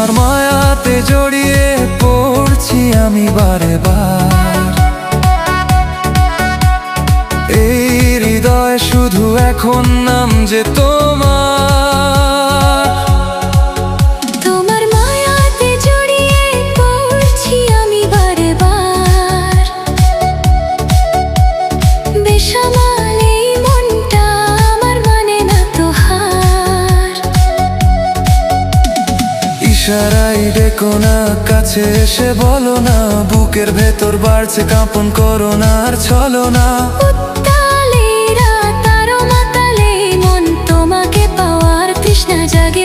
তোমার মায়াতে জড়িয়ে পড়ছি আমি বারে বার। এই হৃদয় শুধু এখন নাম যে তোমার। তোমার মায়াতে জড়িয়ে পড়ছি আমি বারে বার। বেসামাল এই মনটা আমার মানে না তো হার। ইশারায় ডেকো না, কাছে এসে বলো না, বুকের ভেতর বাড়ছে কাঁপন, করো না আর ছলো না। উত্তালে রাত আরো মাতালে মন তোমাকে পাওয়ার তৃষ্ণা জাগে।